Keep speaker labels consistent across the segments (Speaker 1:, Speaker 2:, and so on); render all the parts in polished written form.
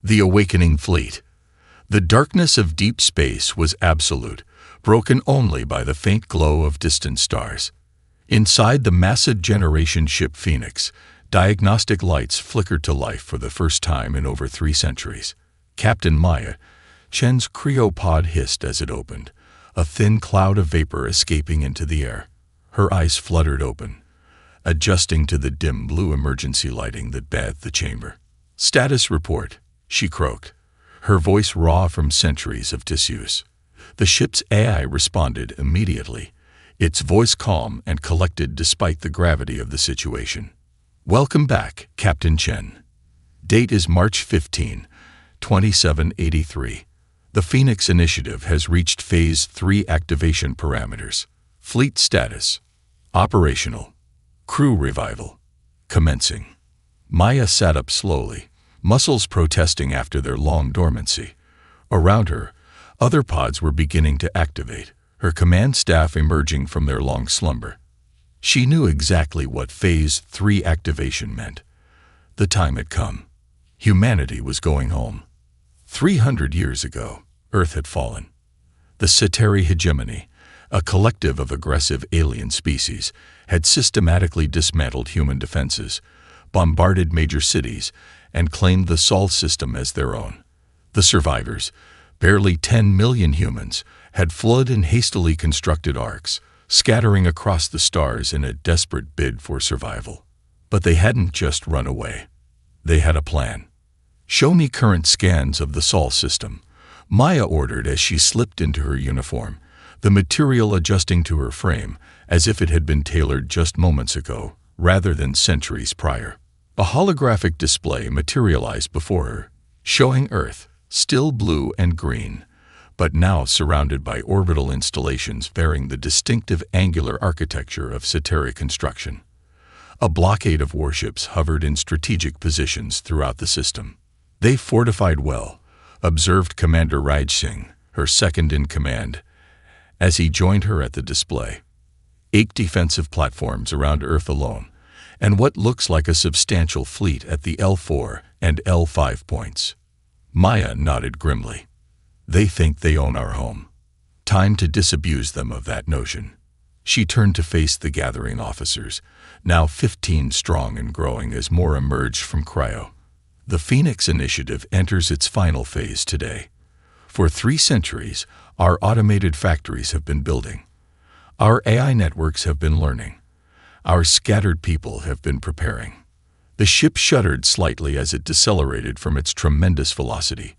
Speaker 1: The awakening fleet. The darkness of deep space was absolute, broken only by the faint glow of distant stars. Inside the massive generation ship Phoenix, diagnostic lights flickered to life for the first time in over 3 centuries. Captain Maya Chen's cryopod hissed as it opened, a thin cloud of vapor escaping into the air. Her eyes fluttered open, adjusting to the dim blue emergency lighting that bathed the chamber. "Status report," she croaked, her voice raw from centuries of disuse. The ship's AI responded immediately, its voice calm and collected despite the gravity of the situation. "Welcome back, Captain Chen. Date is March 15, 2783. The Phoenix Initiative has reached Phase 3 activation parameters. Fleet status. Operational. Crew revival. Commencing." Maya sat up slowly, muscles protesting after their long dormancy. Around her, other pods were beginning to activate, her command staff emerging from their long slumber. She knew exactly what Phase 3 activation meant. The time had come. Humanity was going home. 300 years ago, Earth had fallen. The Ceteri hegemony, a collective of aggressive alien species, had systematically dismantled human defenses, bombarded major cities, and claimed the Sol system as their own. The survivors, barely 10 million humans, had fled in hastily constructed arcs, scattering across the stars in a desperate bid for survival. But they hadn't just run away. They had a plan. "Show me current scans of the Sol system," Maya ordered as she slipped into her uniform, the material adjusting to her frame as if it had been tailored just moments ago, rather than centuries prior. A holographic display materialized before her, showing Earth, still blue and green, but now surrounded by orbital installations bearing the distinctive angular architecture of Ceteri construction. A blockade of warships hovered in strategic positions throughout the system. "They fortified well," observed Commander Raj Singh, her second-in-command, as he joined her at the display. 8 defensive platforms around Earth alone, and what looks like a substantial fleet at the L4 and L5 points. Maya nodded grimly. "They think they own our home. Time to disabuse them of that notion." She turned to face the gathering officers, now 15 strong and growing as more emerged from cryo. The Phoenix Initiative enters its final phase today. For 3 centuries, our automated factories have been building. Our AI networks have been learning. Our scattered people have been preparing. The ship shuddered slightly as it decelerated from its tremendous velocity.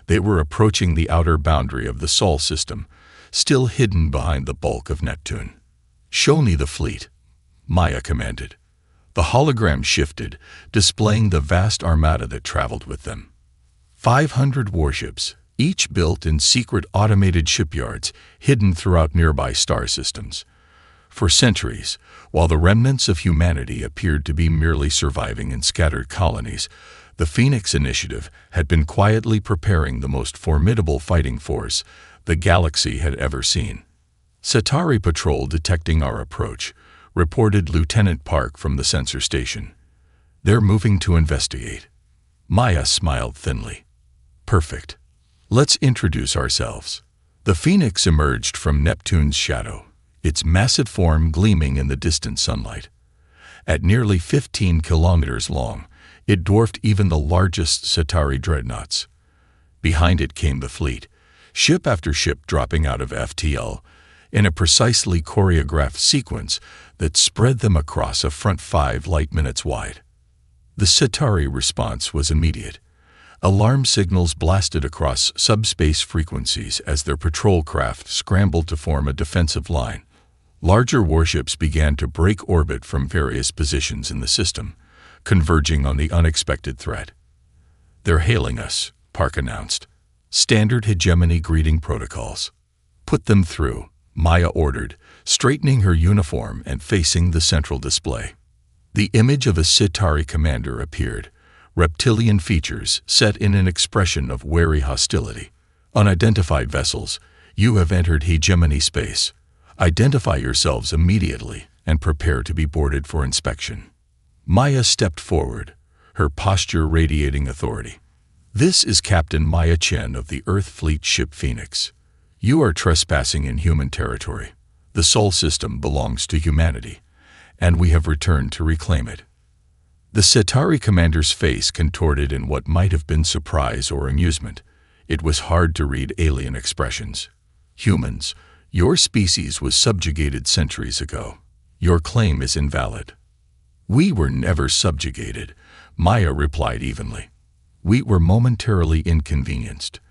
Speaker 1: They were approaching the outer boundary of the Sol system, still hidden behind the bulk of Neptune. "Show me the fleet," Maya commanded. The hologram shifted, displaying the vast armada that traveled with them. 500 warships, each built in secret automated shipyards hidden throughout nearby star systems. For centuries, while the remnants of humanity appeared to be merely surviving in scattered colonies, the Phoenix Initiative had been quietly preparing the most formidable fighting force the galaxy had ever seen. "Cetari patrol detecting our approach," reported Lieutenant Park from the sensor station. "They're moving to investigate." Maya smiled thinly. "Perfect. Let's introduce ourselves." The Phoenix emerged from Neptune's shadow, its massive form gleaming in the distant sunlight. At nearly 15 kilometers long, it dwarfed even the largest Cetari dreadnoughts. Behind it came the fleet, ship after ship dropping out of FTL, in a precisely choreographed sequence that spread them across a front 5 light minutes wide. The Cetari response was immediate. Alarm signals blasted across subspace frequencies as their patrol craft scrambled to form a defensive line. Larger warships began to break orbit from various positions in the system, converging on the unexpected threat. "They're hailing us," Park announced. "Standard hegemony greeting protocols." "Put them through," Maya ordered, straightening her uniform and facing the central display. The image of a Cetari commander appeared, reptilian features set in an expression of wary hostility. "Unidentified vessels, you have entered hegemony space. Identify yourselves immediately and prepare to be boarded for inspection." Maya stepped forward, her posture radiating authority. This is Captain Maya Chen of the Earth Fleet ship Phoenix. You are trespassing in human territory. The Sol system belongs to humanity, and we have returned to reclaim it. The Centauri commander's face contorted in what might have been surprise or amusement. It was hard to read alien expressions. Humans, your species was subjugated centuries ago. Your claim is invalid. We were never subjugated, Maya replied evenly. We were momentarily inconvenienced.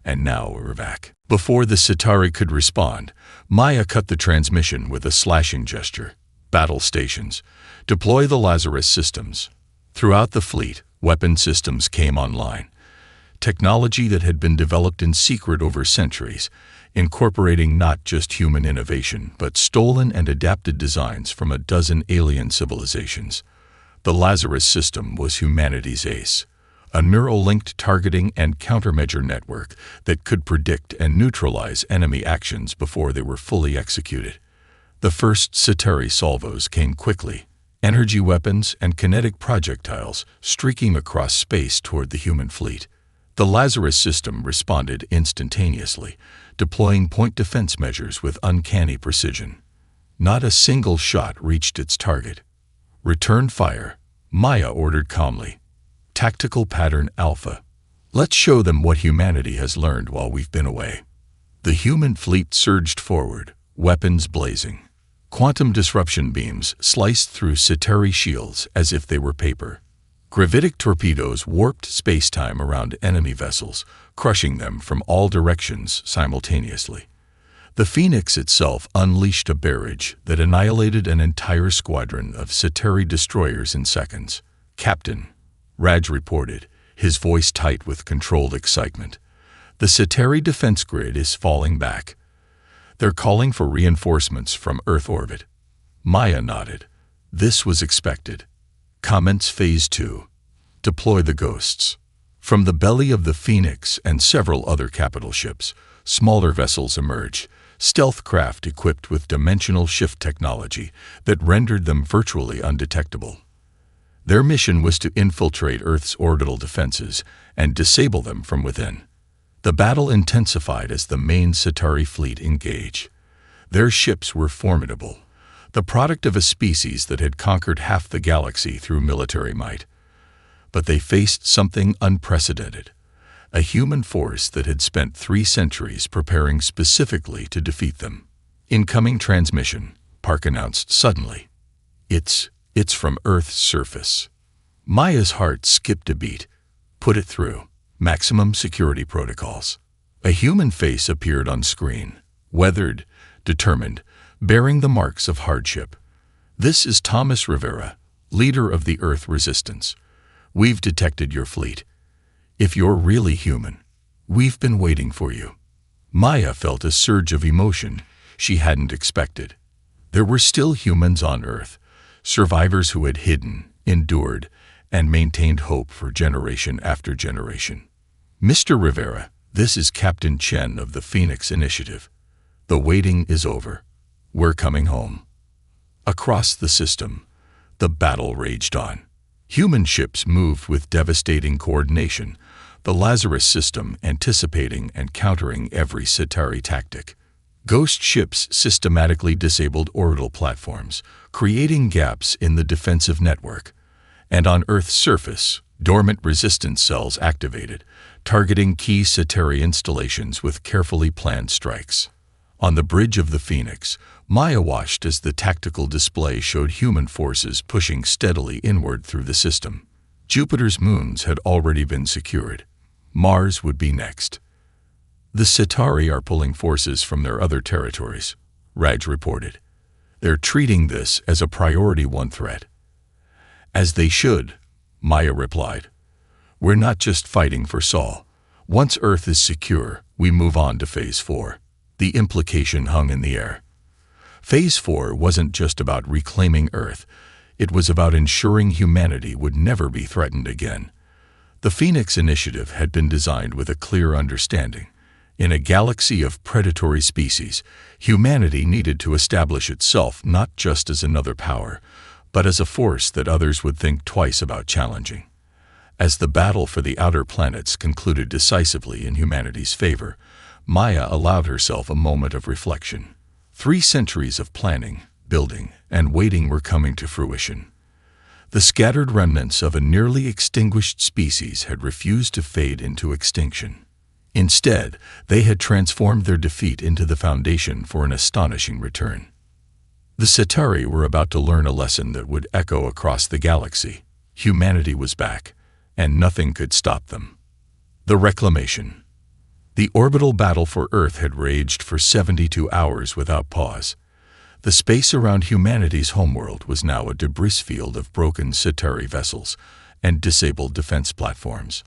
Speaker 1: And now we're back. Before the Centauri could respond, Maya cut the transmission with a slashing gesture. Battle stations. Deploy the Lazarus systems. Throughout the fleet, weapon systems came online. Technology that had been developed in secret over centuries, incorporating not just human innovation, but stolen and adapted designs from a dozen alien civilizations. The Lazarus system was humanity's ace, a neural-linked targeting and countermeasure network that could predict and neutralize enemy actions before they were fully executed. The first Centauri salvos came quickly, energy weapons and kinetic projectiles streaking across space toward the human fleet. The Lazarus system responded instantaneously, deploying point defense measures with uncanny precision. Not a single shot reached its target. Return fire, Maya ordered calmly. Tactical pattern Alpha. Let's show them what humanity has learned while we've been away. The human fleet surged forward, weapons blazing. Quantum disruption beams sliced through Centauri shields as if they were paper. Gravitic torpedoes warped space-time around enemy vessels, crushing them from all directions simultaneously. The Phoenix itself unleashed a barrage that annihilated an entire squadron of Centauri destroyers in seconds. Captain, Raj reported, his voice tight with controlled excitement. The Centauri defense grid is falling back. They're calling for reinforcements from Earth orbit. Maya nodded. This was expected. Commence Phase 2. Deploy the Ghosts. From the belly of the Phoenix and several other capital ships, smaller vessels emerged, stealth craft equipped with dimensional shift technology that rendered them virtually undetectable. Their mission was to infiltrate Earth's orbital defenses and disable them from within. The battle intensified as the main Centauri fleet engaged. Their ships were formidable, the product of a species that had conquered half the galaxy through military might. But they faced something unprecedented, a human force that had spent 3 centuries preparing specifically to defeat them. Incoming transmission, Park announced suddenly. It's from Earth's surface. Maya's heart skipped a beat. Put it through. Maximum security protocols. A human face appeared on screen, weathered, determined, bearing the marks of hardship. This is Thomas Rivera, leader of the Earth Resistance. We've detected your fleet. If you're really human, we've been waiting for you. Maya felt a surge of emotion she hadn't expected. There were still humans on Earth, survivors who had hidden, endured, and maintained hope for generation after generation. Mr. Rivera, this is Captain Chen of the Phoenix Initiative. The waiting is over. We're coming home. Across the system, the battle raged on. Human ships moved with devastating coordination, the Lazarus system anticipating and countering every Centauri tactic. Ghost ships systematically disabled orbital platforms, creating gaps in the defensive network. And on Earth's surface, dormant resistance cells activated, targeting key Centauri installations with carefully planned strikes. On the bridge of the Phoenix, Maya watched as the tactical display showed human forces pushing steadily inward through the system. Jupiter's moons had already been secured. Mars would be next. The Centauri are pulling forces from their other territories, Raj reported. They're treating this as a priority 1 threat. As they should, Maya replied. We're not just fighting for Sol. Once Earth is secure, we move on to Phase 4. The implication hung in the air. Phase 4 wasn't just about reclaiming Earth. It was about ensuring humanity would never be threatened again. The Phoenix Initiative had been designed with a clear understanding. In a galaxy of predatory species, humanity needed to establish itself not just as another power, but as a force that others would think twice about challenging. As the battle for the outer planets concluded decisively in humanity's favor, Maya allowed herself a moment of reflection. 3 centuries of planning, building, and waiting were coming to fruition. The scattered remnants of a nearly extinguished species had refused to fade into extinction. Instead, they had transformed their defeat into the foundation for an astonishing return. The Centauri were about to learn a lesson that would echo across the galaxy. Humanity was back, and nothing could stop them. The reclamation. The orbital battle for Earth had raged for 72 hours without pause. The space around humanity's homeworld was now a debris field of broken Centauri vessels and disabled defense platforms.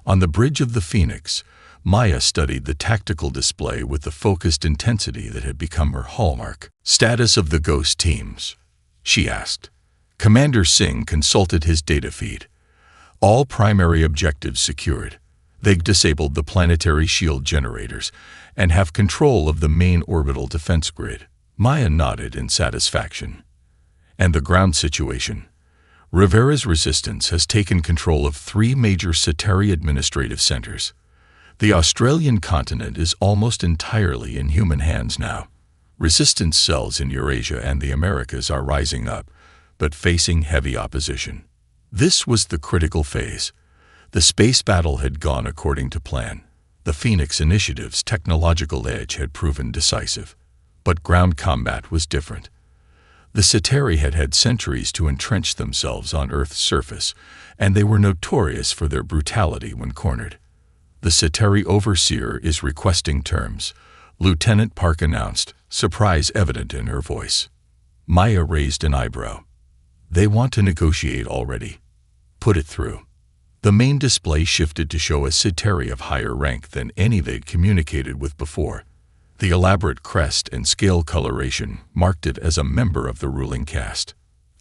Speaker 1: On the bridge of the Phoenix, Maya studied the tactical display with the focused intensity that had become her hallmark. "Status of the Ghost teams?" she asked. Commander Singh consulted his data feed. All primary objectives secured. They've disabled the planetary shield generators and have control of the main orbital defense grid. Maya nodded in satisfaction. And the ground situation? Rivera's resistance has taken control of 3 major Centauri administrative centers. The Australian continent is almost entirely in human hands now. Resistance cells in Eurasia and the Americas are rising up, but facing heavy opposition. This was the critical phase. The space battle had gone according to plan. The Phoenix Initiative's technological edge had proven decisive. But ground combat was different. The Centauri had had centuries to entrench themselves on Earth's surface, and they were notorious for their brutality when cornered. "The Centauri overseer is requesting terms," Lieutenant Park announced, surprise evident in her voice. Maya raised an eyebrow. "They want to negotiate already. Put it through." The main display shifted to show a Centauri of higher rank than any they'd communicated with before. The elaborate crest and scale coloration marked it as a member of the ruling caste.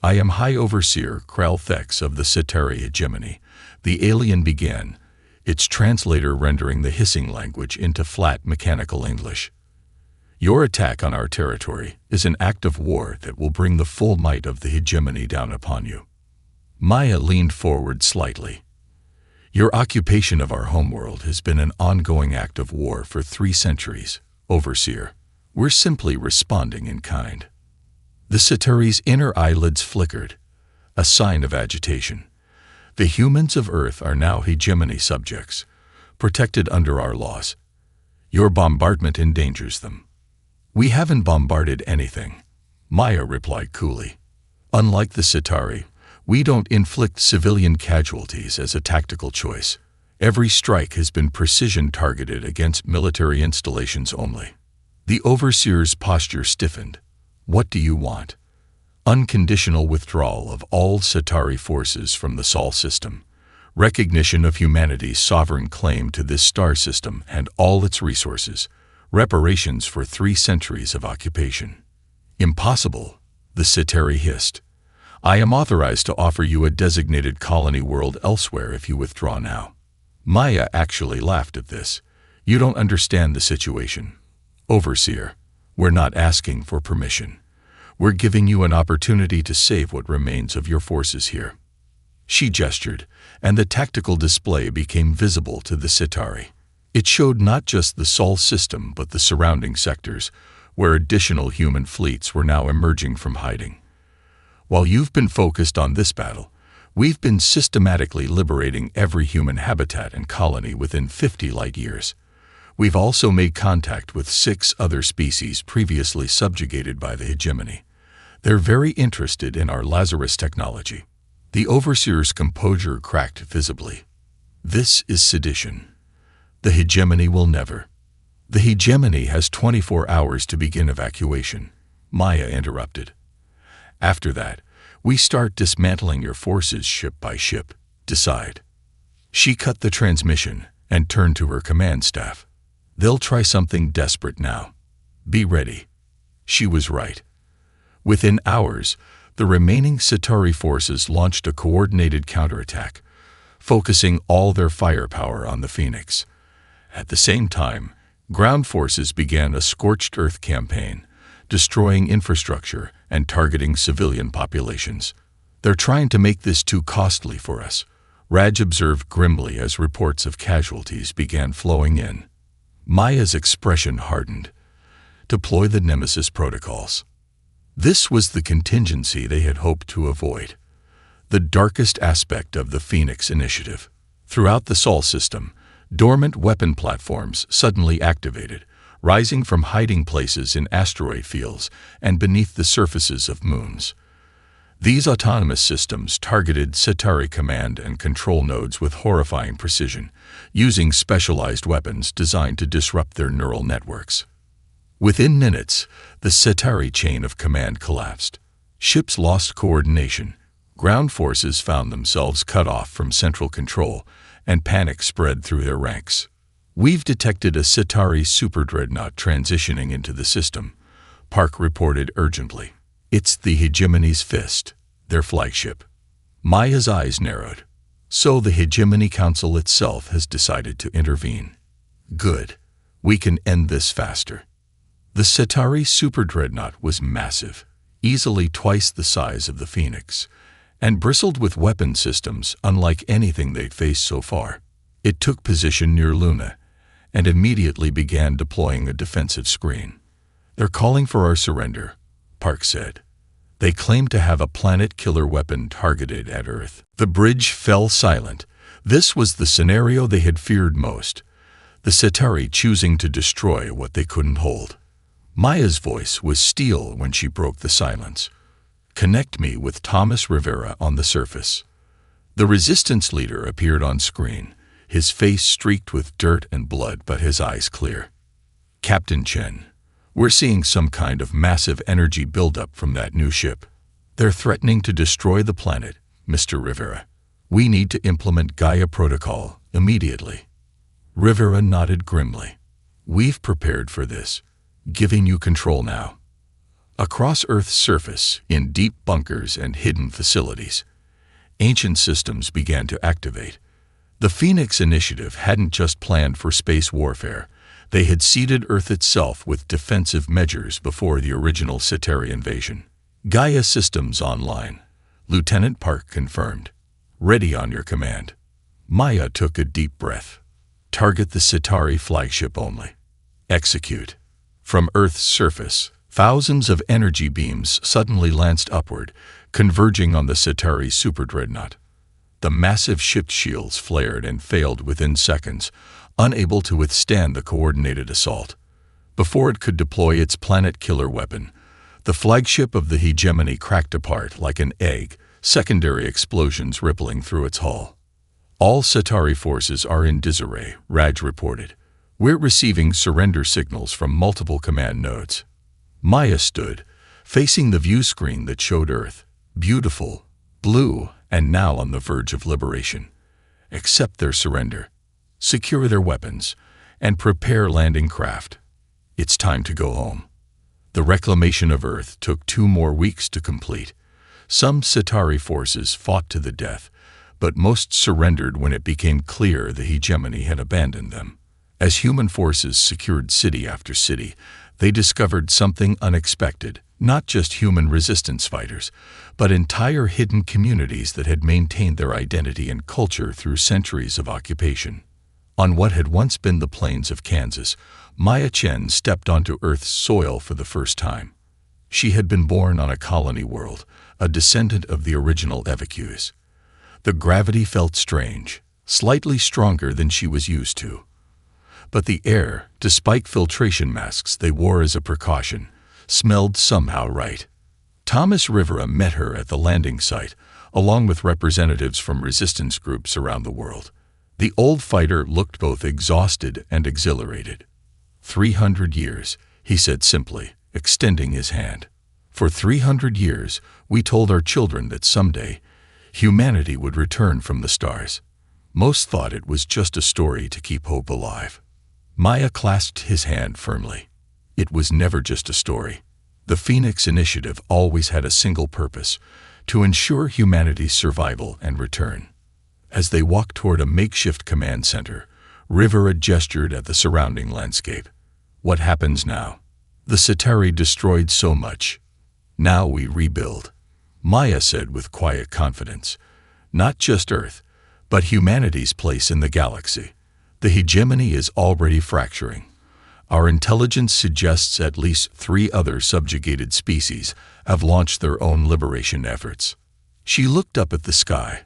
Speaker 1: "I am High Overseer Krell Thex of the Centauri hegemony," the alien began, its translator rendering the hissing language into flat mechanical English. "Your attack on our territory is an act of war that will bring the full might of the hegemony down upon you." Maya leaned forward slightly. "Your occupation of our homeworld has been an ongoing act of war for 3 centuries, Overseer. We're simply responding in kind." The Centauri's inner eyelids flickered, a sign of agitation. "The humans of Earth are now hegemony subjects, protected under our laws. Your bombardment endangers them." "We haven't bombarded anything," Maya replied coolly. "Unlike the Centauri, we don't inflict civilian casualties as a tactical choice. Every strike has been precision-targeted against military installations only." The Overseer's posture stiffened. "What do you want?" "Unconditional withdrawal of all Centauri forces from the Sol system. Recognition of humanity's sovereign claim to this star system and all its resources. Reparations for 3 centuries of occupation." "Impossible," the Centauri hissed. "I am authorized to offer you a designated colony world elsewhere if you withdraw now." Maya actually laughed at this. "You don't understand the situation. Overseer, we're not asking for permission. We're giving you an opportunity to save what remains of your forces here." She gestured, and the tactical display became visible to the Centauri. It showed not just the Sol system but the surrounding sectors, where additional human fleets were now emerging from hiding. "While you've been focused on this battle, we've been systematically liberating every human habitat and colony within 50 light years. We've also made contact with 6 other species previously subjugated by the hegemony. They're very interested in our Lazarus technology." The Overseer's composure cracked visibly. "This is sedition. The hegemony will never." "The hegemony has 24 hours to begin evacuation," Maya interrupted. "After that, we start dismantling your forces ship by ship. Decide." She cut the transmission and turned to her command staff. "They'll try something desperate now. Be ready." She was right. Within hours, the remaining Centauri forces launched a coordinated counterattack, focusing all their firepower on the Phoenix. At the same time, ground forces began a scorched earth campaign, destroying infrastructure and targeting civilian populations. "They're trying to make this too costly for us," Raj observed grimly as reports of casualties began flowing in. Maya's expression hardened. Deploy the Nemesis protocols. This was the contingency they had hoped to avoid. The darkest aspect of the Phoenix initiative. Throughout the Sol system, dormant weapon platforms suddenly activated, rising from hiding places in asteroid fields and beneath the surfaces of moons. These autonomous systems targeted Centauri command and control nodes with horrifying precision, using specialized weapons designed to disrupt their neural networks. Within minutes, the Centauri chain of command collapsed. Ships lost coordination, ground forces found themselves cut off from central control, and panic spread through their ranks. We've detected a Centauri superdreadnought transitioning into the system, Park reported urgently. It's the Hegemony's Fist, their flagship. Maya's eyes narrowed. So the Hegemony Council itself has decided to intervene. Good. We can end this faster. The Centauri superdreadnought was massive, easily twice the size of the Phoenix, and bristled with weapon systems unlike anything they'd faced so far. It took position near Luna, and immediately began deploying a defensive screen. They're calling for our surrender, Park said. They claim to have a planet-killer weapon targeted at Earth. The bridge fell silent. This was the scenario they had feared most, the Centauri choosing to destroy what they couldn't hold. Maya's voice was steel when she broke the silence. Connect me with Thomas Rivera on the surface. The resistance leader appeared on screen, his face streaked with dirt and blood but his eyes clear. Captain Chen, we're seeing some kind of massive energy buildup from that new ship. They're threatening to destroy the planet, Mr. Rivera. We need to implement Gaia Protocol immediately. Rivera nodded grimly. We've prepared for this, giving you control now. Across Earth's surface, in deep bunkers and hidden facilities, ancient systems began to activate. The Phoenix Initiative hadn't just planned for space warfare. They had seeded Earth itself with defensive measures before the original Centauri invasion. Gaia systems online, Lieutenant Park confirmed. Ready on your command. Maya took a deep breath. Target the Centauri flagship only. Execute. From Earth's surface, thousands of energy beams suddenly lanced upward, converging on the Centauri superdreadnought. The massive ship's shields flared and failed within seconds, unable to withstand the coordinated assault. Before it could deploy its planet-killer weapon, the flagship of the Hegemony cracked apart like an egg, secondary explosions rippling through its hull. All Centauri forces are in disarray, Raj reported. We're receiving surrender signals from multiple command nodes. Maya stood, facing the view screen that showed Earth, beautiful, blue, and now on the verge of liberation. Accept their surrender, secure their weapons, and prepare landing craft. It's time to go home. The reclamation of Earth took 2 more weeks to complete. Some Centauri forces fought to the death, but most surrendered when it became clear the Hegemony had abandoned them. As human forces secured city after city, they discovered something unexpected, not just human resistance fighters, but entire hidden communities that had maintained their identity and culture through centuries of occupation. On what had once been the plains of Kansas, Maya Chen stepped onto Earth's soil for the first time. She had been born on a colony world, a descendant of the original evacuees. The gravity felt strange, slightly stronger than she was used to. But the air, despite filtration masks they wore as a precaution, smelled somehow right. Thomas Rivera met her at the landing site, along with representatives from resistance groups around the world. The old fighter looked both exhausted and exhilarated. 300 years, he said simply, extending his hand. For 300 years, we told our children that someday, humanity would return from the stars. Most thought it was just a story to keep hope alive. Maya clasped his hand firmly. It was never just a story. The Phoenix Initiative always had a single purpose, to ensure humanity's survival and return. As they walked toward a makeshift command center, Rivera gestured at the surrounding landscape. What happens now? The Centauri destroyed so much. Now we rebuild. Maya said with quiet confidence. Not just Earth, But humanity's place in the galaxy, the hegemony is already fracturing. Our intelligence suggests at least 3 other subjugated species have launched their own liberation efforts. She looked up at the sky,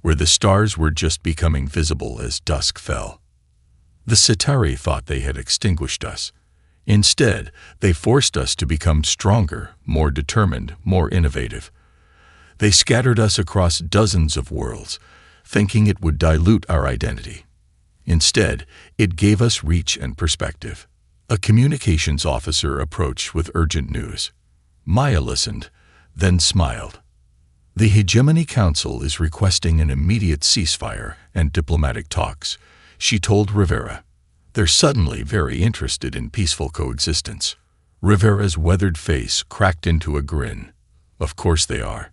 Speaker 1: where the stars were just becoming visible as dusk fell. The Centauri thought they had extinguished us. Instead, they forced us to become stronger, more determined, more innovative. They scattered us across dozens of worlds, thinking it would dilute our identity. Instead, it gave us reach and perspective. A communications officer approached with urgent news. Maya listened, then smiled. The Hegemony Council is requesting an immediate ceasefire and diplomatic talks, she told Rivera. They're suddenly very interested in peaceful coexistence. Rivera's weathered face cracked into a grin. Of course they are.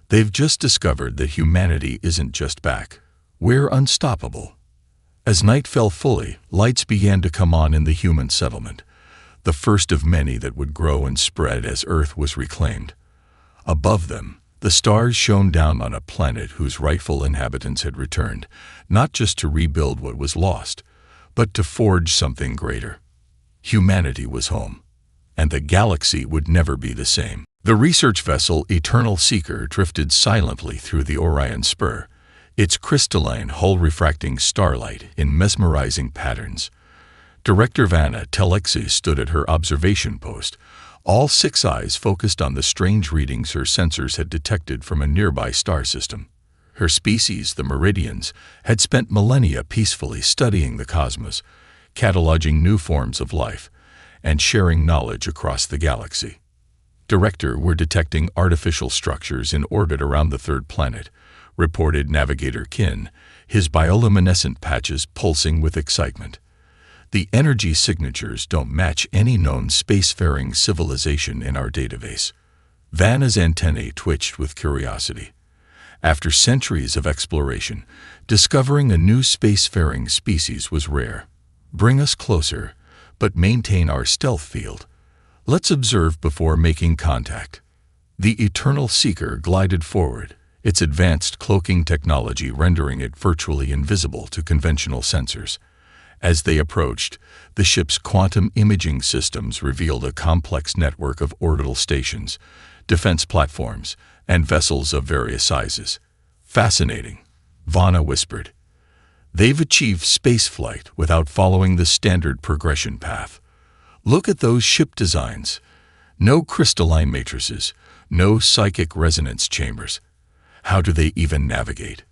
Speaker 1: They've just discovered that humanity isn't just back. We're unstoppable. As night fell fully, lights began to come on in the human settlement, the first of many that would grow and spread as Earth was reclaimed. Above them, the stars shone down on a planet whose rightful inhabitants had returned, not just to rebuild what was lost, but to forge something greater. Humanity was home, and the galaxy would never be the same. The research vessel Eternal Seeker drifted silently through the Orion Spur, its crystalline hull refracting starlight in mesmerizing patterns. Director Vanna Telexi stood at her observation post, all 6 eyes focused on the strange readings her sensors had detected from a nearby star system. Her species, the Meridians, had spent millennia peacefully studying the cosmos, cataloging new forms of life, and sharing knowledge across the galaxy. Director, we're detecting artificial structures in orbit around the 3rd planet, reported Navigator Kin, his bioluminescent patches pulsing with excitement. The energy signatures don't match any known spacefaring civilization in our database. Vanna's antennae twitched with curiosity. After centuries of exploration, discovering a new spacefaring species was rare. Bring us closer, but maintain our stealth field. Let's observe before making contact. The Eternal Seeker glided forward, its advanced cloaking technology rendering it virtually invisible to conventional sensors. As they approached, the ship's quantum imaging systems revealed a complex network of orbital stations, defense platforms, and vessels of various sizes. Fascinating, Vanna whispered. They've achieved spaceflight without following the standard progression path. Look at those ship designs. No crystalline matrices, no psychic resonance chambers. How do they even navigate?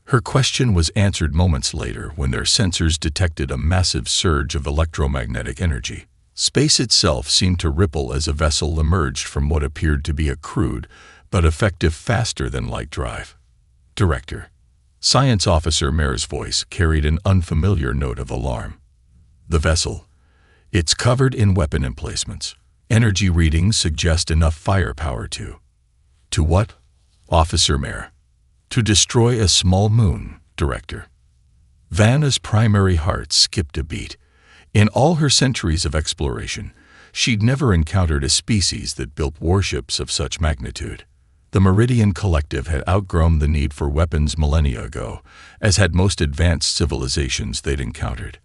Speaker 1: Her question was answered moments later when their sensors detected a massive surge of electromagnetic energy. Space itself seemed to ripple as a vessel emerged from what appeared to be a crude but effective faster-than-light drive. Director. Science Officer Mare's voice carried an unfamiliar note of alarm. The vessel. It's covered in weapon emplacements. Energy readings suggest enough firepower to what? Officer Mare. To destroy a small moon, Director. Vanna's primary heart skipped a beat. In all her centuries of exploration, she'd never encountered a species that built warships of such magnitude. The Meridian Collective had outgrown the need for weapons millennia ago, as had most advanced civilizations they'd encountered.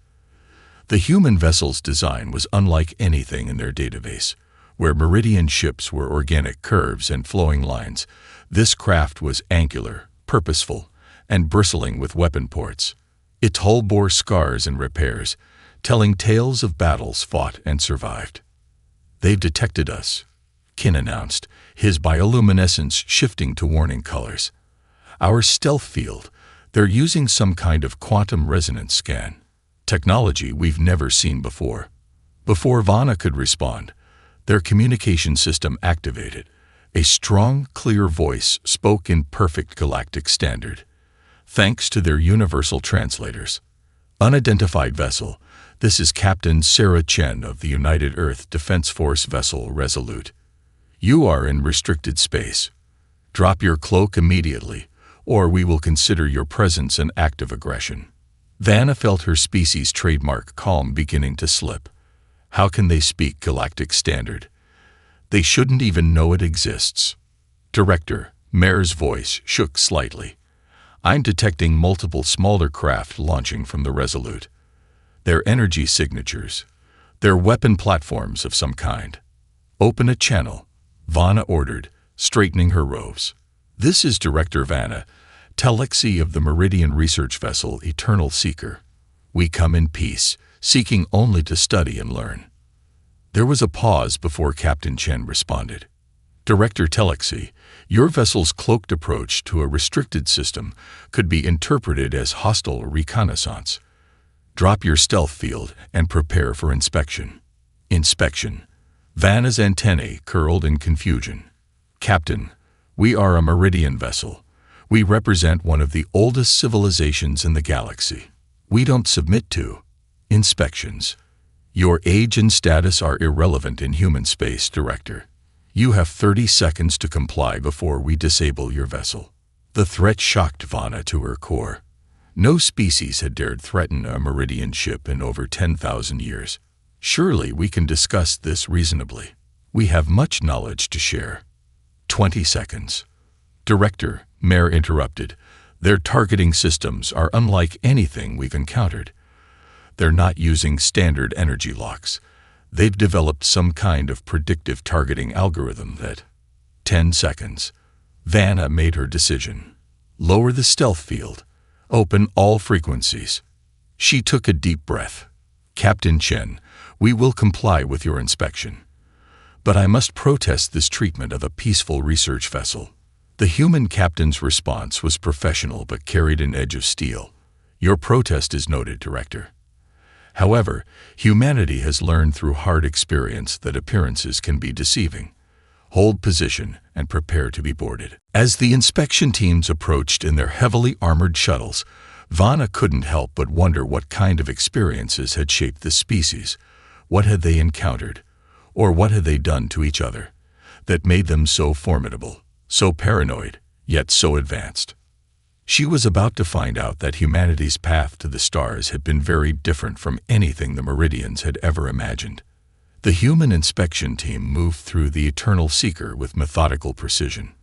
Speaker 1: The human vessel's design was unlike anything in their database. Where Meridian ships were organic curves and flowing lines, this craft was angular, purposeful, and bristling with weapon ports. Its hull bore scars and repairs, telling tales of battles fought and survived. They've detected us, Kin announced, his bioluminescence shifting to warning colors. Our stealth field, they're using some kind of quantum resonance scan. Technology we've never seen before. Before Vanna could respond, their communication system activated. A strong, clear voice spoke in perfect galactic standard. Thanks to their universal translators. Unidentified vessel, this is Captain Sarah Chen of the United Earth Defense Force vessel Resolute. You are in restricted space. Drop your cloak immediately, or we will consider your presence an act of aggression. Vanna felt her species' trademark calm beginning to slip. How can they speak galactic standard? They shouldn't even know it exists. Director, Mare's voice shook slightly. I'm detecting multiple smaller craft launching from the Resolute. Their energy signatures. They're weapon platforms of some kind. Open a channel, Vanna ordered, straightening her robes. This is Director Vanna, Telexi of the Meridian research vessel Eternal Seeker. We come in peace, seeking only to study and learn. There was a pause before Captain Chen responded. Director Telexi, your vessel's cloaked approach to a restricted system could be interpreted as hostile reconnaissance. Drop your stealth field and prepare for inspection. Inspection. Vanna's antennae curled in confusion. Captain, we are a Meridian vessel. We represent one of the oldest civilizations in the galaxy. We don't submit to inspections. Your age and status are irrelevant in human space, Director. You have 30 seconds to comply before we disable your vessel. The threat shocked Vanna to her core. No species had dared threaten a Meridian ship in over 10,000 years. Surely we can discuss this reasonably. We have much knowledge to share. 20 seconds. Director, Mare interrupted. Their targeting systems are unlike anything we've encountered. They're not using standard energy locks. They've developed some kind of predictive targeting algorithm that... 10 seconds. Vanna made her decision. Lower the stealth field. Open all frequencies. She took a deep breath. Captain Chen, we will comply with your inspection. But I must protest this treatment of a peaceful research vessel. The human captain's response was professional but carried an edge of steel. Your protest is noted, Director. However, humanity has learned through hard experience that appearances can be deceiving. Hold position and prepare to be boarded. As the inspection teams approached in their heavily armored shuttles, Vanna couldn't help but wonder what kind of experiences had shaped the species. What had they encountered? Or what had they done to each other that made them so formidable, so paranoid, yet so advanced? She was about to find out that humanity's path to the stars had been very different from anything the Meridians had ever imagined. The human inspection team moved through the Eternal Seeker with methodical precision.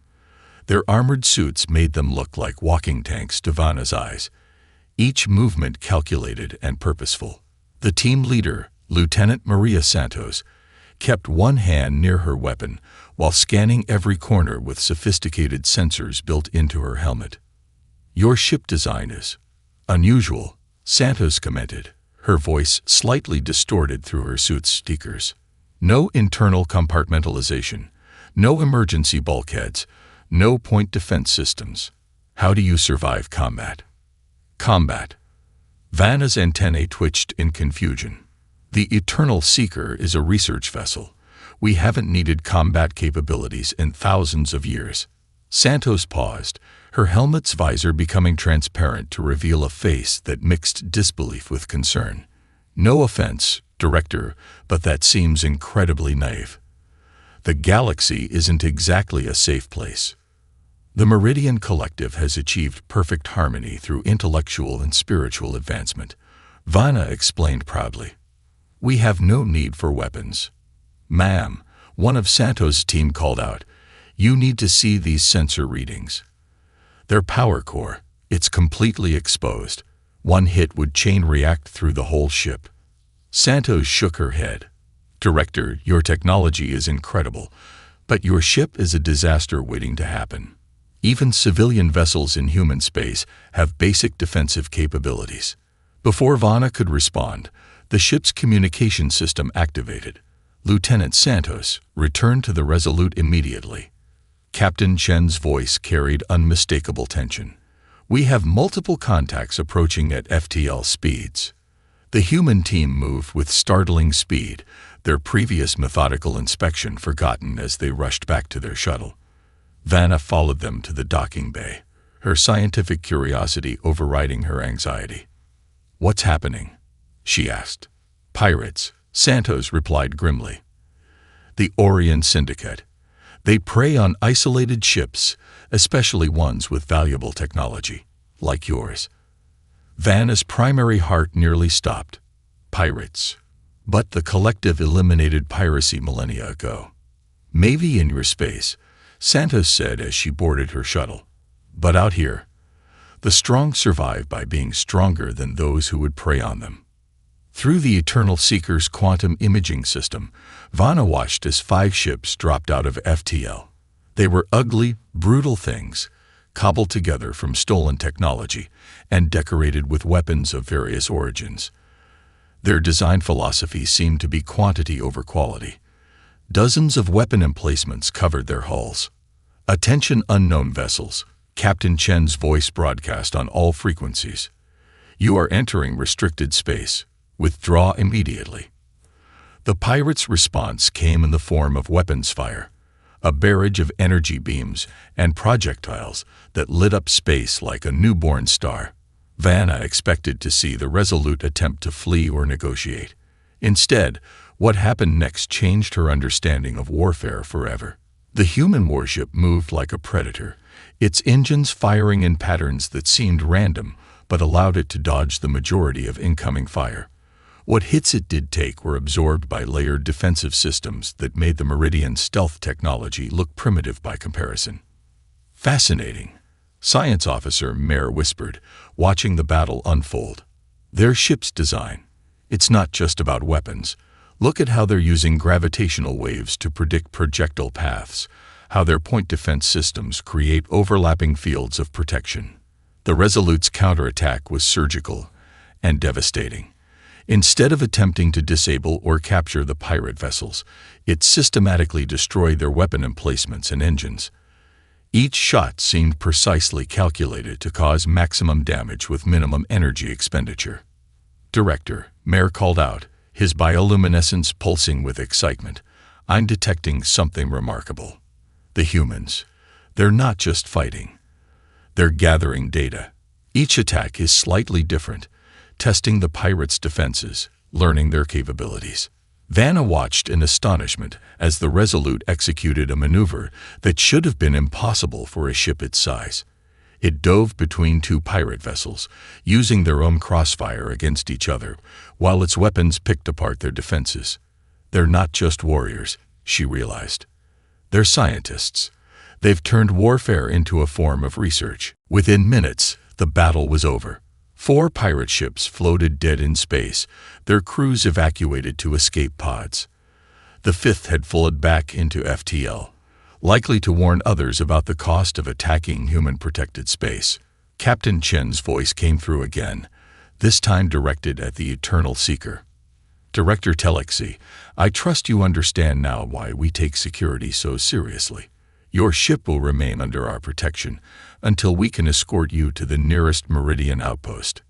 Speaker 1: Their armored suits made them look like walking tanks to Vanna's eyes, each movement calculated and purposeful. The team leader, Lieutenant Maria Santos, kept one hand near her weapon while scanning every corner with sophisticated sensors built into her helmet. Your ship design is unusual, Santos commented, her voice slightly distorted through her suit's speakers. No internal compartmentalization, no emergency bulkheads, no point defense systems. How do you survive combat? Combat. Vanna's antennae twitched in confusion. The Eternal Seeker is a research vessel. We haven't needed combat capabilities in thousands of years. Santos paused, her helmet's visor becoming transparent to reveal a face that mixed disbelief with concern. No offense, Director, but that seems incredibly naive. The galaxy isn't exactly a safe place. The Meridian Collective has achieved perfect harmony through intellectual and spiritual advancement, Vanna explained proudly. We have no need for weapons. Ma'am, one of Santos' team called out, you need to see these sensor readings. Their power core, it's completely exposed. One hit would chain react through the whole ship. Santos shook her head. Director, your technology is incredible, but your ship is a disaster waiting to happen. Even civilian vessels in human space have basic defensive capabilities. Before Vanna could respond, the ship's communication system activated. Lieutenant Santos returned to the Resolute immediately. Captain Chen's voice carried unmistakable tension. We have multiple contacts approaching at FTL speeds. The human team moved with startling speed, their previous methodical inspection forgotten as they rushed back to their shuttle. Vanna followed them to the docking bay, her scientific curiosity overriding her anxiety. What's happening? She asked. Pirates, Santos replied grimly. The Orion Syndicate. They prey on isolated ships, especially ones with valuable technology, like yours. Vanna's primary heart nearly stopped. Pirates. But the collective eliminated piracy millennia ago. Maybe in your space, Santos said as she boarded her shuttle. But out here, The strong survive by being stronger than those who would prey on them. Through the Eternal Seeker's quantum imaging system, Vana watched as 5 ships dropped out of FTL. They were ugly, brutal things, cobbled together from stolen technology and decorated with weapons of various origins. Their design philosophy seemed to be quantity over quality. Dozens of weapon emplacements covered their hulls. "Attention unknown vessels," Captain Chen's voice broadcast on all frequencies. "You are entering restricted space. Withdraw immediately." The pirates' response came in the form of weapons fire, a barrage of energy beams and projectiles that lit up space like a newborn star. Vanna expected to see the resolute attempt to flee or negotiate. Instead, what happened next changed her understanding of warfare forever. The human warship moved like a predator, its engines firing in patterns that seemed random but allowed it to dodge the majority of incoming fire. What hits it did take were absorbed by layered defensive systems that made the Meridian stealth technology look primitive by comparison. "Fascinating," Science Officer Mare whispered, watching the battle unfold. "Their ship's design. It's not just about weapons. Look at how they're using gravitational waves to predict projectile paths, how their point defense systems create overlapping fields of protection." The Resolute's counterattack was surgical and devastating. Instead of attempting to disable or capture the pirate vessels, it systematically destroyed their weapon emplacements and engines. Each shot seemed precisely calculated to cause maximum damage with minimum energy expenditure. "Director," Mare called out, his bioluminescence pulsing with excitement, "I'm detecting something remarkable. The humans, they're not just fighting. They're gathering data. Each attack is slightly different, testing the pirates' defenses, learning their capabilities." Vanna watched in astonishment as the Resolute executed a maneuver that should have been impossible for a ship its size. It dove between 2 pirate vessels, using their own crossfire against each other, while its weapons picked apart their defenses. "They're not just warriors," she realized. "They're scientists. They've turned warfare into a form of research." Within minutes, the battle was over. 4 pirate ships floated dead in space, their crews evacuated to escape pods. The 5th had fled back into FTL, likely to warn others about the cost of attacking human-protected space. Captain Chen's voice came through again, this time directed at the Eternal Seeker. "Director Telexi, I trust you understand now why we take security so seriously. Your ship will remain under our protection until we can escort you to the nearest Meridian outpost."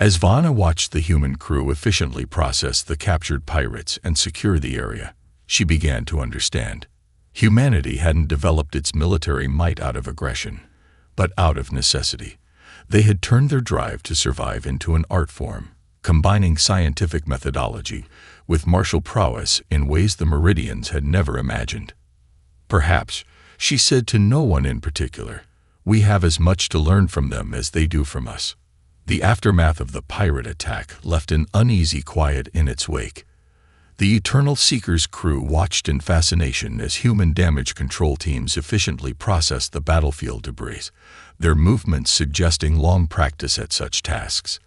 Speaker 1: As Vanna watched the human crew efficiently process the captured pirates and secure the area, she began to understand. Humanity hadn't developed its military might out of aggression, but out of necessity. They had turned their drive to survive into an art form, combining scientific methodology with martial prowess in ways the Meridians had never imagined. "Perhaps," she said to no one in particular, "we have as much to learn from them as they do from us." The aftermath of the pirate attack left an uneasy quiet in its wake. The Eternal Seeker's crew watched in fascination as human damage control teams efficiently processed the battlefield debris, their movements suggesting long practice at such tasks.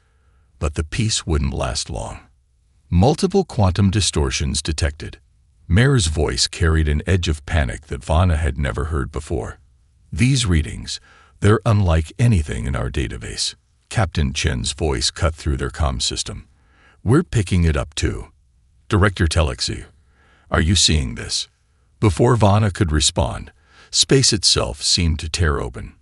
Speaker 1: But the peace wouldn't last long. Multiple quantum distortions detected. Mare's voice carried an edge of panic that Vanna had never heard before. "These readings, they're unlike anything in our database." Captain Chen's voice cut through their comm system. "We're picking it up too. Director Telexi, are you seeing this?" Before Vanna could respond, space itself seemed to tear open.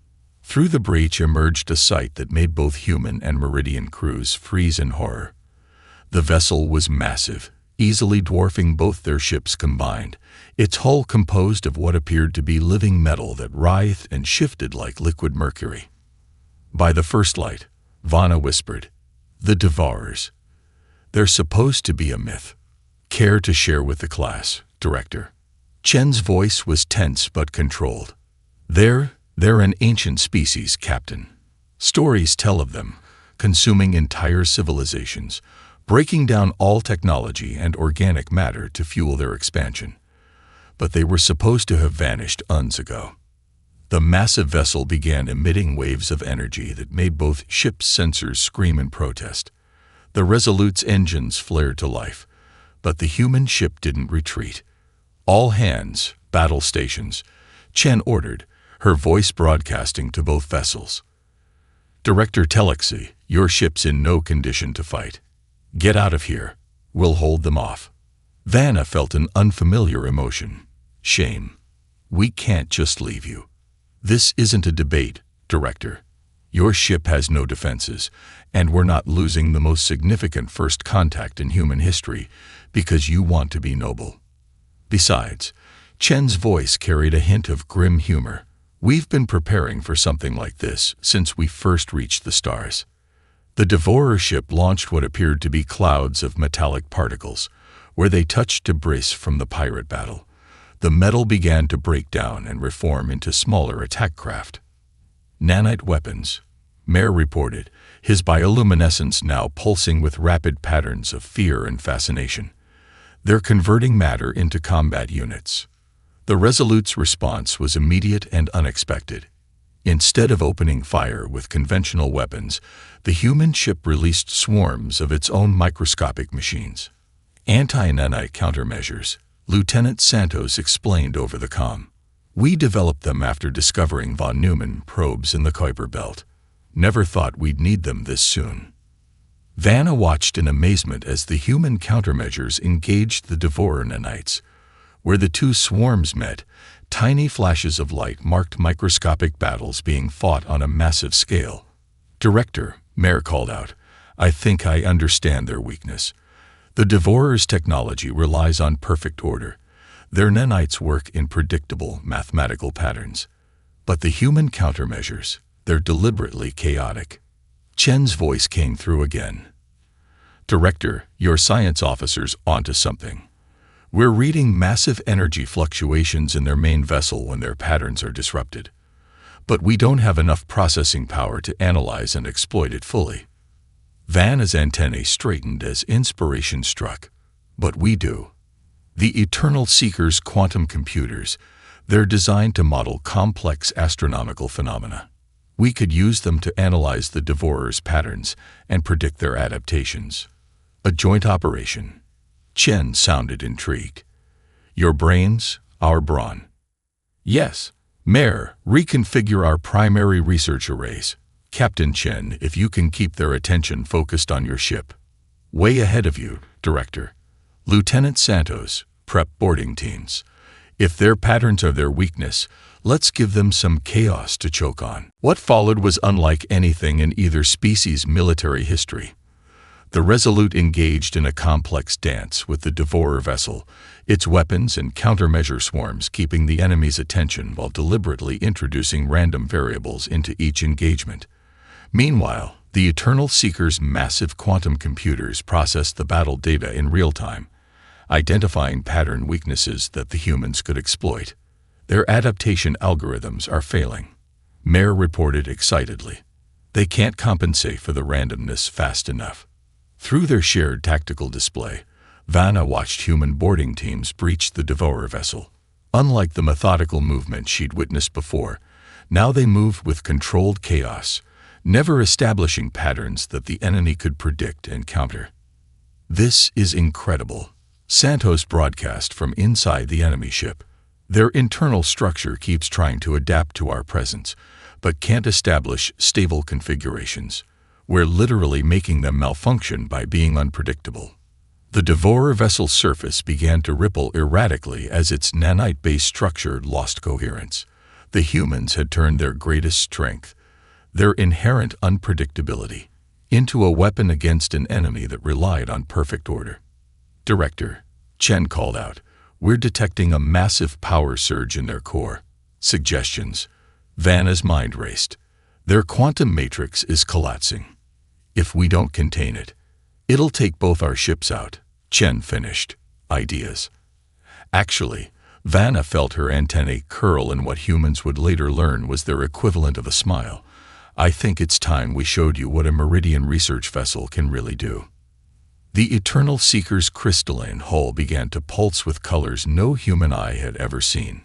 Speaker 1: Through the breach emerged a sight that made both human and Meridian crews freeze in horror. The vessel was massive, easily dwarfing both their ships combined, its hull composed of what appeared to be living metal that writhed and shifted like liquid mercury. By the first light, Vanna whispered, "The Devourers. They're supposed to be a myth. Care to share with the class, Director?" Chen's voice was tense but controlled. They're an ancient species, Captain. Stories tell of them, consuming entire civilizations, breaking down all technology and organic matter to fuel their expansion. But they were supposed to have vanished eons ago. The massive vessel began emitting waves of energy that made both ships' sensors scream in protest. The Resolute's engines flared to life, but the human ship didn't retreat. "All hands, battle stations," Chen ordered, her voice broadcasting to both vessels. "Director Telexi, your ship's in no condition to fight. Get out of here. We'll hold them off." Vanna felt an unfamiliar emotion. Shame. "We can't just leave you. This isn't a debate, Director. Your ship has no defenses, and we're not losing the most significant first contact in human history because you want to be noble." Besides, Chen's voice carried a hint of grim humor. "We've been preparing for something like this since we first reached the stars." The Devourer ship launched what appeared to be clouds of metallic particles, where they touched debris from the pirate battle. The metal began to break down and reform into smaller attack craft. "Nanite weapons," Mayer reported, his bioluminescence now pulsing with rapid patterns of fear and fascination. "They're converting matter into combat units." The Resolute's response was immediate and unexpected. Instead of opening fire with conventional weapons, the human ship released swarms of its own microscopic machines. "Anti-nanite countermeasures," Lieutenant Santos explained over the comm. "We developed them after discovering von Neumann probes in the Kuiper belt. Never thought we'd need them this soon." Vanna watched in amazement as the human countermeasures engaged the Devourer nanites. Where the two swarms met, tiny flashes of light marked microscopic battles being fought on a massive scale. "Director," Mayer called out, "I think I understand their weakness. The Devourer's technology relies on perfect order. Their nanites work in predictable mathematical patterns. But the human countermeasures, they're deliberately chaotic." Chen's voice came through again. "Director, your science officer's onto something. We're reading massive energy fluctuations in their main vessel when their patterns are disrupted. But we don't have enough processing power to analyze and exploit it fully." Vanna's antennae straightened as inspiration struck. "But we do. The Eternal Seeker's quantum computers, they're designed to model complex astronomical phenomena. We could use them to analyze the Devourer's patterns and predict their adaptations." "A joint operation?" Chen sounded intrigued. "Your brains, our brawn." "Yes. Mayer, reconfigure our primary research arrays. Captain Chen, if you can keep their attention focused on your ship." "Way ahead of you, Director." Lieutenant Santos, prep boarding teams. If their patterns are their weakness, let's give them some chaos to choke on. What followed was unlike anything in either species' military history. The Resolute engaged in a complex dance with the Devourer vessel, its weapons and countermeasure swarms keeping the enemy's attention while deliberately introducing random variables into each engagement. Meanwhile, the Eternal Seeker's massive quantum computers processed the battle data in real time, identifying pattern weaknesses that the humans could exploit. "Their adaptation algorithms are failing," Mayer reported excitedly. "They can't compensate for the randomness fast enough." Through their shared tactical display, Vanna watched human boarding teams breach the Devourer vessel. Unlike the methodical movement she'd witnessed before, now they moved with controlled chaos, never establishing patterns that the enemy could predict and counter. "This is incredible," Santos broadcast from inside the enemy ship. "Their internal structure keeps trying to adapt to our presence, but can't establish stable configurations. We're literally making them malfunction by being unpredictable." The Devourer vessel's surface began to ripple erratically as its nanite-based structure lost coherence. The humans had turned their greatest strength, their inherent unpredictability, into a weapon against an enemy that relied on perfect order. "Director," Chen called out, "we're detecting a massive power surge in their core." "Suggestions?" Vanna's mind raced. "Their quantum matrix is collapsing. If we don't contain it, it'll take both our ships out." Chen finished. "Ideas?" Actually, Vanna felt her antennae curl in what humans would later learn was their equivalent of a smile. "I think it's time we showed you what a Meridian research vessel can really do." The Eternal Seeker's crystalline hull began to pulse with colors no human eye had ever seen.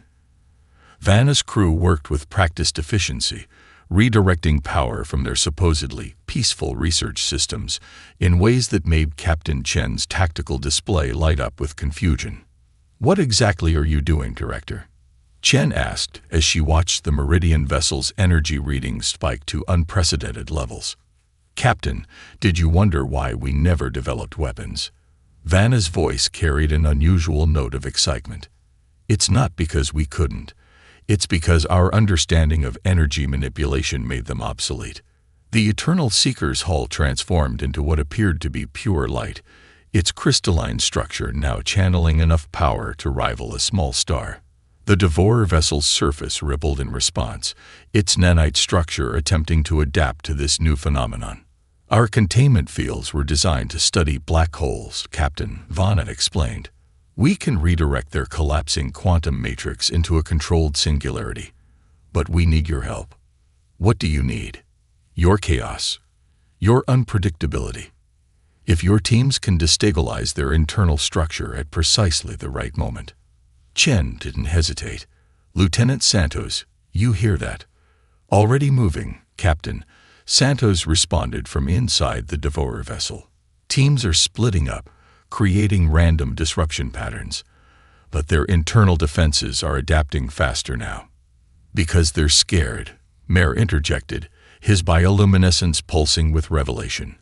Speaker 1: Vanna's crew worked with practiced efficiency, redirecting power from their supposedly peaceful research systems in ways that made Captain Chen's tactical display light up with confusion. "What exactly are you doing, Director?" Chen asked as she watched the Meridian vessel's energy readings spike to unprecedented levels. "Captain, did you wonder why we never developed weapons?" Vanna's voice carried an unusual note of excitement. "It's not because we couldn't. It's because our understanding of energy manipulation made them obsolete." The Eternal Seeker's hull transformed into what appeared to be pure light, its crystalline structure now channeling enough power to rival a small star. The Devourer vessel's surface rippled in response, its nanite structure attempting to adapt to this new phenomenon. "Our containment fields were designed to study black holes," Captain Vanna explained. "We can redirect their collapsing quantum matrix into a controlled singularity. But we need your help." "What do you need?" "Your chaos. Your unpredictability. If your teams can destabilize their internal structure at precisely the right moment." Chen didn't hesitate. "Lieutenant Santos, you hear that?" "Already moving, Captain," Santos responded from inside the Devourer vessel. "Teams are splitting up, creating random disruption patterns. But their internal defenses are adapting faster now." "Because they're scared," Mare interjected, his bioluminescence pulsing with revelation.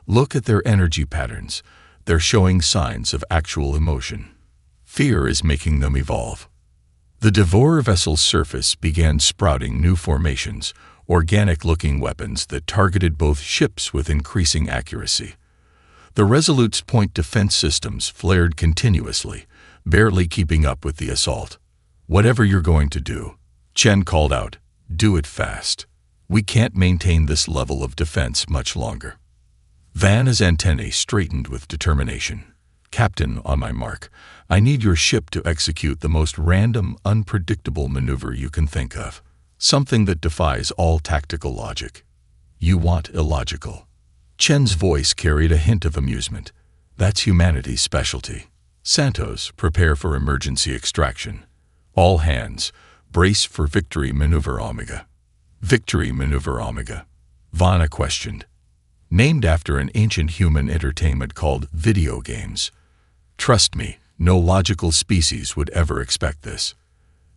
Speaker 1: "Look at their energy patterns. They're showing signs of actual emotion. Fear is making them evolve." The Devourer vessel's surface began sprouting new formations, organic-looking weapons that targeted both ships with increasing accuracy. The Resolute's point defense systems flared continuously, barely keeping up with the assault. "Whatever you're going to do," Chen called out, "do it fast. We can't maintain this level of defense much longer." Vanna's antennae straightened with determination. "Captain, on my mark, I need your ship to execute the most random, unpredictable maneuver you can think of. Something that defies all tactical logic." "You want illogical." Chen's voice carried a hint of amusement. "That's humanity's specialty. Santos, prepare for emergency extraction. All hands, brace for Victory Maneuver Omega." "Victory Maneuver Omega?" Vanna questioned. "Named after an ancient human entertainment called video games. Trust me, no logical species would ever expect this."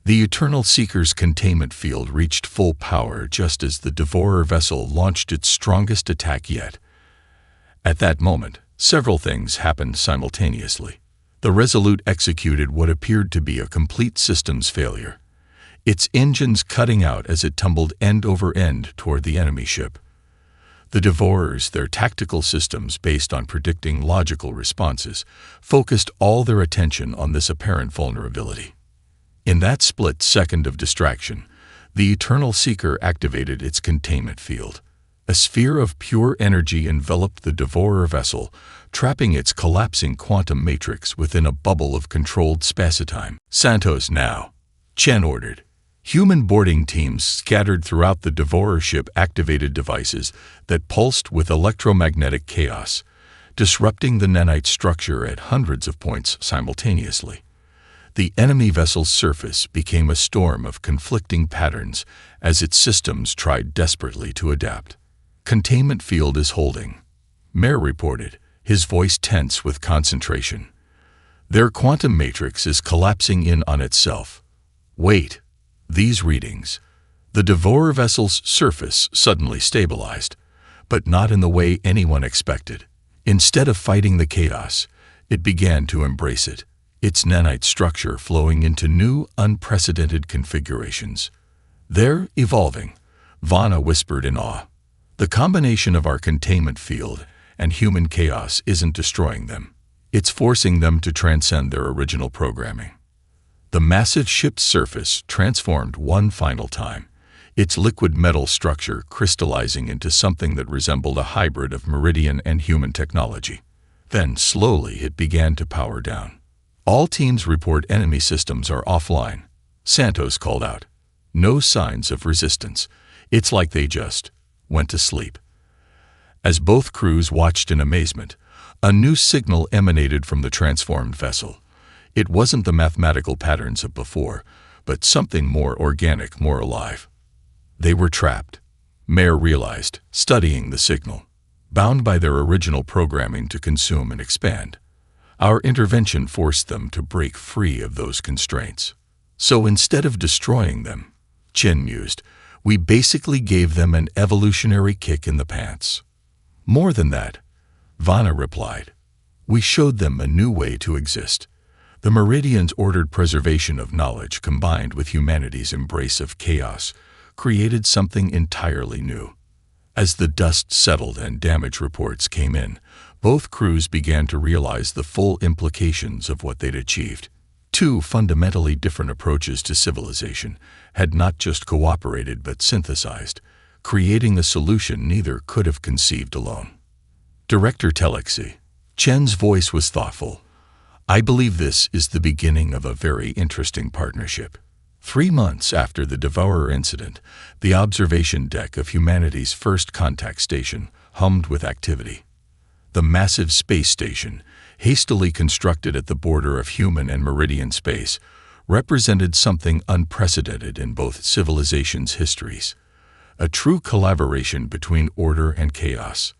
Speaker 1: The Eternal Seeker's containment field reached full power just as the Devourer vessel launched its strongest attack yet. At that moment, several things happened simultaneously. The Resolute executed what appeared to be a complete systems failure, its engines cutting out as it tumbled end over end toward the enemy ship. The Devourers, their tactical systems based on predicting logical responses, focused all their attention on this apparent vulnerability. In that split second of distraction, the Eternal Seeker activated its containment field. A sphere of pure energy enveloped the Devourer vessel, trapping its collapsing quantum matrix within a bubble of controlled spacetime. "Santos now," Chen ordered. Human boarding teams scattered throughout the Devourer ship activated devices that pulsed with electromagnetic chaos, disrupting the nanite structure at hundreds of points simultaneously. The enemy vessel's surface became a storm of conflicting patterns as its systems tried desperately to adapt. "Containment field is holding," Mare reported, his voice tense with concentration. "Their quantum matrix is collapsing in on itself. Wait. These readings." The Devourer vessel's surface suddenly stabilized, but not in the way anyone expected. Instead of fighting the chaos, it began to embrace it, its nanite structure flowing into new, unprecedented configurations. "They're evolving," Vanna whispered in awe. "The combination of our containment field and human chaos isn't destroying them. It's forcing them to transcend their original programming." The massive ship's surface transformed one final time, its liquid metal structure crystallizing into something that resembled a hybrid of Meridian and human technology. Then, slowly, it began to power down. "All teams report enemy systems are offline," Santos called out. "No signs of resistance. It's like they just went to sleep." As both crews watched in amazement, a new signal emanated from the transformed vessel. It wasn't the mathematical patterns of before, but something more organic, more alive. They were trapped, Mare realized, studying the signal, bound by their original programming to consume and expand. Our intervention forced them to break free of those constraints. So instead of destroying them, Chen mused, we basically gave them an evolutionary kick in the pants. More than that, Vana replied. We showed them a new way to exist. The Meridians' ordered preservation of knowledge combined with humanity's embrace of chaos created something entirely new. As the dust settled and damage reports came in, both crews began to realize the full implications of what they'd achieved. Two fundamentally different approaches to civilization had not just cooperated but synthesized, creating a solution neither could have conceived alone. Director Telexi. Chen's voice was thoughtful. I believe this is the beginning of a very interesting partnership. 3 months after the Devourer incident, the observation deck of humanity's first contact station hummed with activity. The massive space station, hastily constructed at the border of human and Meridian space, represented something unprecedented in both civilizations' histories. A true collaboration between order and chaos.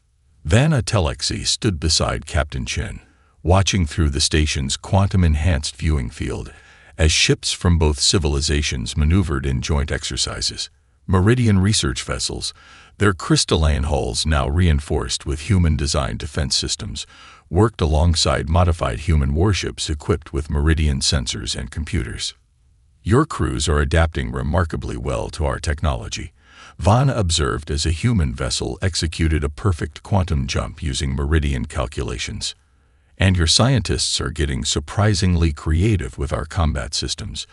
Speaker 1: Vana Telexi stood beside Captain Chen, watching through the station's quantum-enhanced viewing field as ships from both civilizations maneuvered in joint exercises. Meridian research vessels, their crystalline hulls now reinforced with human-designed defense systems, worked alongside modified human warships equipped with Meridian sensors and computers. Your crews are adapting remarkably well to our technology, Vana observed as a human vessel executed a perfect quantum jump using Meridian calculations. And your scientists are getting surprisingly creative with our combat systems,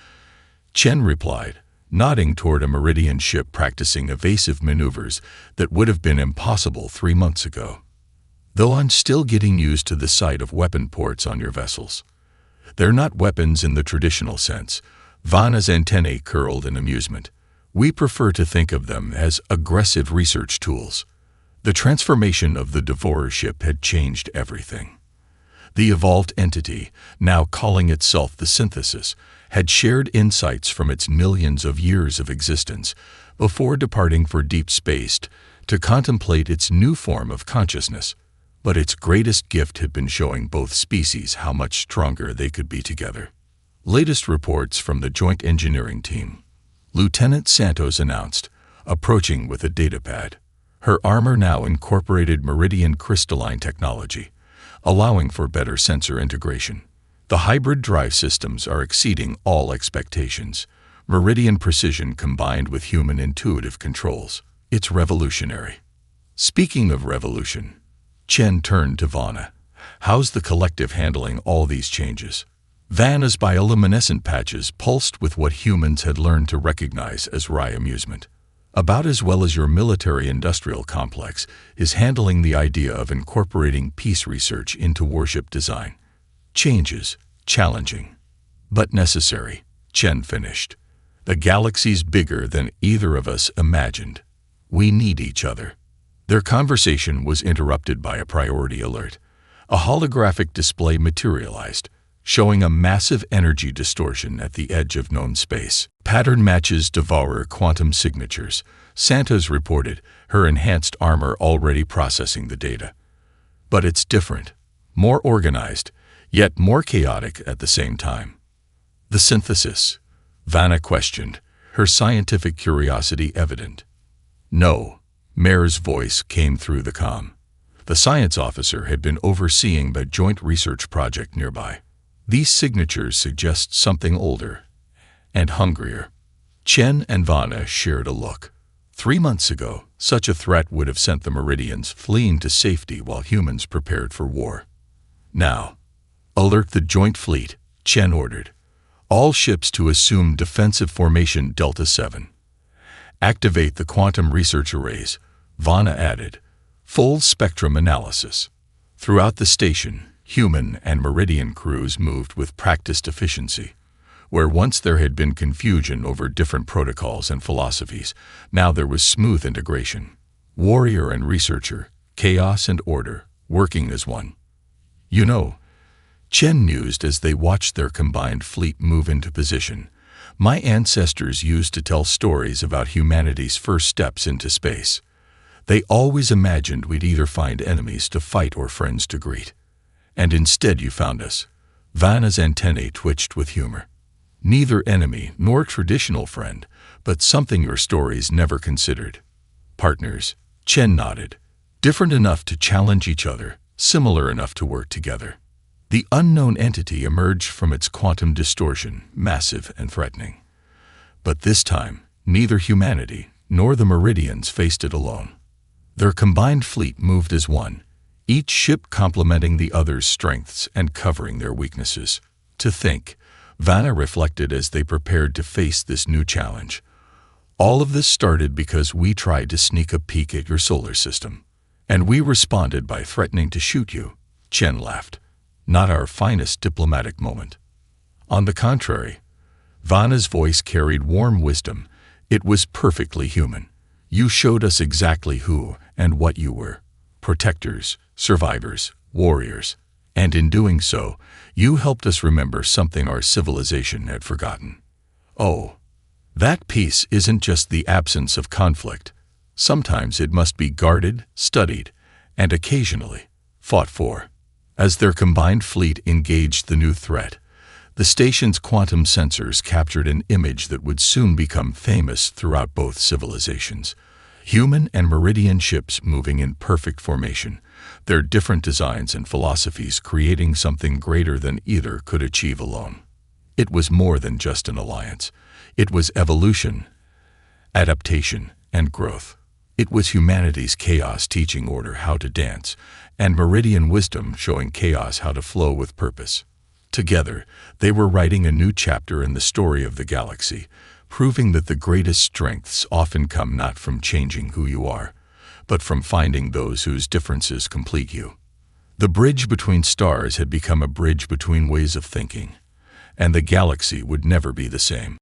Speaker 1: Chen replied, nodding toward a Meridian ship practicing evasive maneuvers that would have been impossible 3 months ago. Though I'm still getting used to the sight of weapon ports on your vessels. They're not weapons in the traditional sense. Vana's antennae curled in amusement. We prefer to think of them as aggressive research tools. The transformation of the Devourer ship had changed everything. The evolved entity, now calling itself the Synthesis, had shared insights from its millions of years of existence before departing for deep space to contemplate its new form of consciousness. But its greatest gift had been showing both species how much stronger they could be together. Latest reports from the Joint Engineering Team. Lieutenant Santos announced, approaching with a datapad. Her armor now incorporated Meridian crystalline technology, allowing for better sensor integration. The hybrid drive systems are exceeding all expectations. Meridian precision combined with human intuitive controls. It's revolutionary. Speaking of revolution, Chen turned to Vana. How's the collective handling all these changes? Vana's bioluminescent patches pulsed with what humans had learned to recognize as wry amusement. About as well as your military-industrial complex is handling the idea of incorporating peace research into warship design. Changes, challenging, but necessary, Chen finished. The galaxy's bigger than either of us imagined. We need each other. Their conversation was interrupted by a priority alert. A holographic display materialized, showing a massive energy distortion at the edge of known space. Pattern matches Devourer quantum signatures, Santos reported, her enhanced armor already processing the data. But it's different, more organized, yet more chaotic at the same time. The Synthesis, Vana questioned, her scientific curiosity evident. No, Mare's voice came through the comm. The science officer had been overseeing the joint research project nearby. These signatures suggest something older and hungrier. Chen and Vana shared a look. 3 months ago, such a threat would have sent the Meridians fleeing to safety while humans prepared for war. Now, alert the joint fleet, Chen ordered. All ships to assume defensive formation Delta 7. Activate the quantum research arrays, Vana added. Full spectrum analysis. Throughout the station, human and Meridian crews moved with practiced efficiency. Where once there had been confusion over different protocols and philosophies, now there was smooth integration. Warrior and researcher, chaos and order, working as one. You know, Chen mused as they watched their combined fleet move into position, My ancestors used to tell stories about humanity's first steps into space. They always imagined we'd either find enemies to fight or friends to greet. And instead you found us. Vanna's antennae twitched with humor. Neither enemy nor traditional friend, but something your stories never considered. Partners. Chen nodded. Different enough to challenge each other, similar enough to work together. The unknown entity emerged from its quantum distortion, massive and threatening. But this time, neither humanity nor the Meridians faced it alone. Their combined fleet moved as one, each ship complementing the other's strengths and covering their weaknesses. To think, Vanna reflected as they prepared to face this new challenge. All of this started because we tried to sneak a peek at your solar system. And we responded by threatening to shoot you. Chen laughed. Not our finest diplomatic moment. On the contrary, Vanna's voice carried warm wisdom. It was perfectly human. You showed us exactly who and what you were. Protectors, survivors, warriors. And in doing so, you helped us remember something our civilization had forgotten. Oh, that peace isn't just the absence of conflict. Sometimes it must be guarded, studied, and occasionally fought for. As their combined fleet engaged the new threat, the station's quantum sensors captured an image that would soon become famous throughout both civilizations. Human and Meridian ships moving in perfect formation, their different designs and philosophies creating something greater than either could achieve alone. It was more than just an alliance. It was evolution, adaptation, and growth. It was humanity's chaos teaching order how to dance, and Meridian wisdom showing chaos how to flow with purpose. Together, they were writing a new chapter in the story of the galaxy, proving that the greatest strengths often come not from changing who you are, but from finding those whose differences complete you. The bridge between stars had become a bridge between ways of thinking, and the galaxy would never be the same.